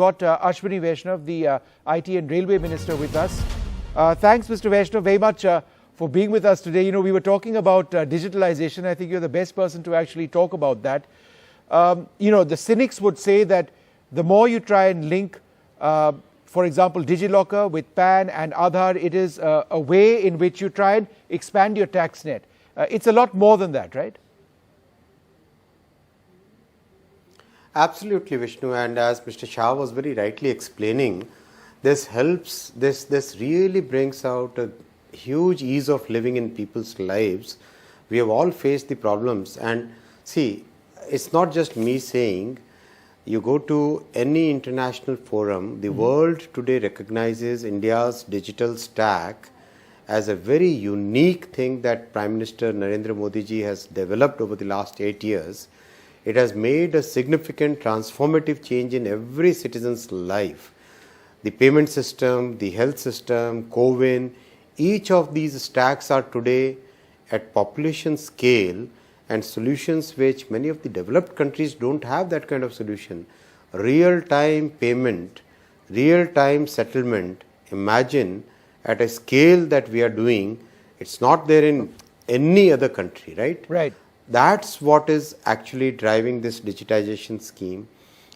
got Ashwini Vaishnaw, the IT and Railway Minister, with us. Thanks, Mr. Vaishnaw, very much for being with us today. You know, we were talking about digitalization. I think you're the best person to actually talk about that. You know, the cynics would say that the more you try and link, for example, DigiLocker with PAN and Aadhaar, it is a way in which you try and expand your tax net. It's a lot more than that, right? Absolutely, Vishnu, and as Mr. Shah was very rightly explaining, this helps, this really brings out a huge ease of living in people's lives. We have all faced the problems, and see, it's not just me saying. You go to any international forum, the world today recognizes India's digital stack as a very unique thing that Prime Minister Narendra Modi ji has developed over the last 8 years. It has made a significant transformative change in every citizen's life. The payment system, the health system, CoWIN, each of these stacks are today at population scale and solutions which many of the developed countries don't have that kind of solution. Real-time payment, real-time settlement, imagine at a scale that we are doing, it's not there in any other country, right? Right. That's what is actually driving this digitization scheme.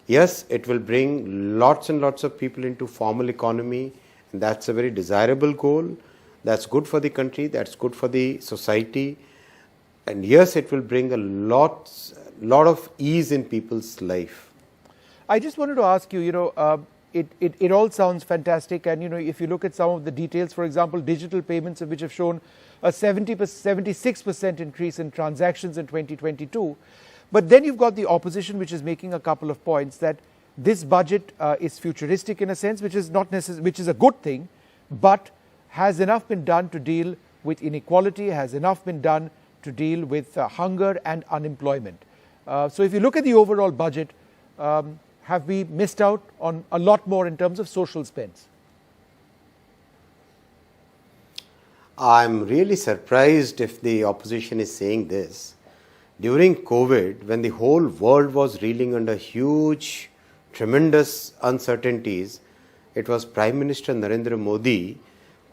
Yes, it will bring lots and lots of people into formal economy, and that's a very desirable goal. That's good for the country, that's good for the society. And yes, it will bring a lot of ease in people's life. I just wanted to ask you, you know, it all sounds fantastic, and you know, if you look at some of the details, for example, digital payments, which have shown a 76% increase in transactions in 2022. But then you've got the opposition, which is making a couple of points that this budget is futuristic in a sense, which is not which is a good thing, but has enough been done to deal with inequality, has enough been done to deal with hunger and unemployment. So if you look at the overall budget, have we missed out on a lot more in terms of social spends? I'm really surprised if the opposition is saying this. During COVID, when the whole world was reeling under huge, tremendous uncertainties, it was Prime Minister Narendra Modi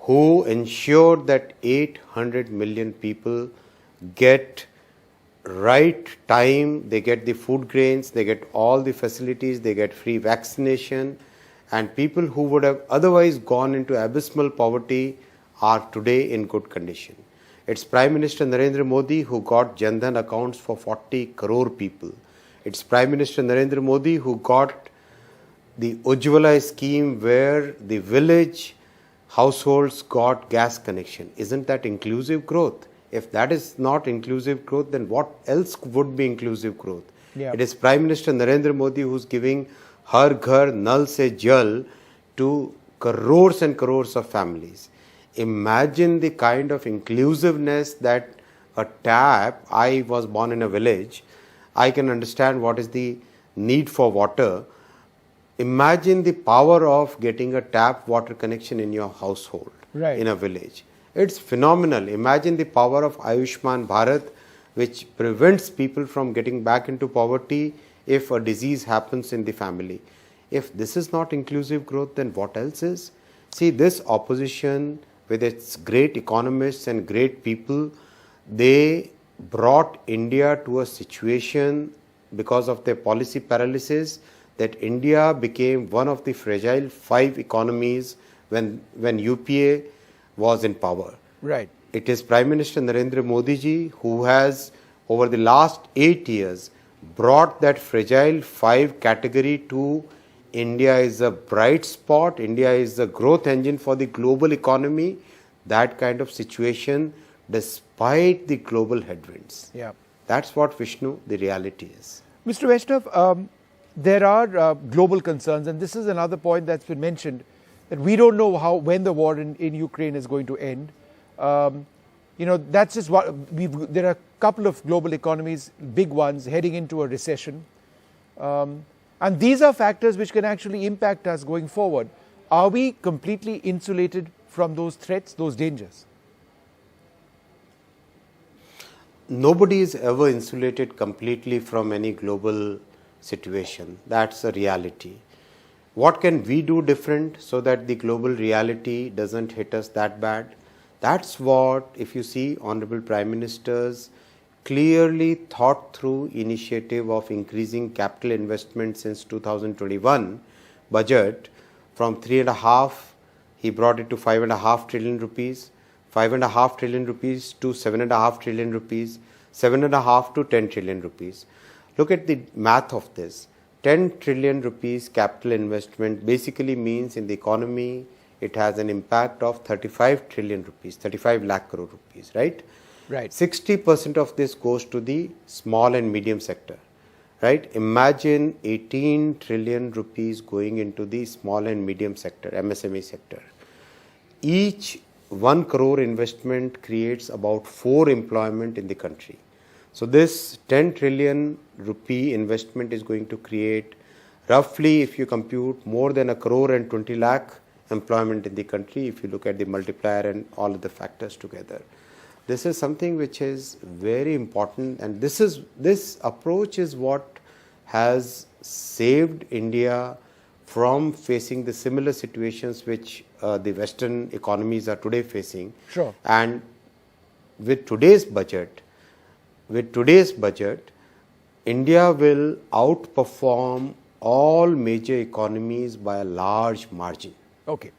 who ensured that 800 million people get right time, they get the food grains, they get all the facilities, they get free vaccination, and people who would have otherwise gone into abysmal poverty are today in good condition. It's Prime Minister Narendra Modi who got Jan Dhan accounts for 40 crore people. It's Prime Minister Narendra Modi who got the Ujjwala scheme where the village households got gas connection. Isn't that inclusive growth? If that is not inclusive growth, then what else would be inclusive growth? Yeah. It is Prime Minister Narendra Modi who's giving Har Ghar Nal Se Jal to crores and crores of families. Imagine the kind of inclusiveness that a tap, I was born in a village, I can understand what is the need for water. Imagine the power of getting a tap water connection in your household, right, in a village. It's phenomenal. Imagine the power of Ayushman Bharat, which prevents people from getting back into poverty if a disease happens in the family. If this is not inclusive growth, then what else is? See, this opposition, with its great economists and great people, they brought India to a situation because of their policy paralysis that India became one of the fragile 5 economies when UPA was in power. Right. It is Prime Minister Narendra Modi ji who has, over the last 8 years, brought that fragile 5 category to India is a bright spot, India is a growth engine for the global economy, that kind of situation despite the global headwinds. Yeah. That's what, Vishnu, the reality is. Mr. Vaishnav, there are global concerns, and this is another point that's been mentioned, that we don't know when the war in Ukraine is going to end. You know, that's just what there are a couple of global economies, big ones, heading into a recession. And these are factors which can actually impact us going forward. Are we completely insulated from those threats, those dangers? Nobody is ever insulated completely from any global situation. That's a reality. What can we do different so that the global reality doesn't hit us that bad? That's what, if you see, Honorable Prime Minister's clearly thought through initiative of increasing capital investment since 2021 budget from 3.5, he brought it to 5.5 trillion rupees, 5.5 trillion rupees to 7.5 trillion rupees, 7.5 to 10 trillion rupees. Look at the math of this. 10 trillion rupees capital investment basically means in the economy it has an impact of 35 trillion rupees, 35 lakh crore rupees, right? Right. 60% of this goes to the small and medium sector, right? Imagine 18 trillion rupees going into the small and medium sector, MSME sector. Each 1 crore investment creates about 4 employment in the country. So this 10 trillion rupee investment is going to create roughly, if you compute, more than 1 crore and 20 lakh employment in the country if you look at the multiplier and all of the factors together. This is something which is very important, and this approach is what has saved India from facing the similar situations which the Western economies are today facing. Sure. And with today's budget, India will outperform all major economies by a large margin. Okay.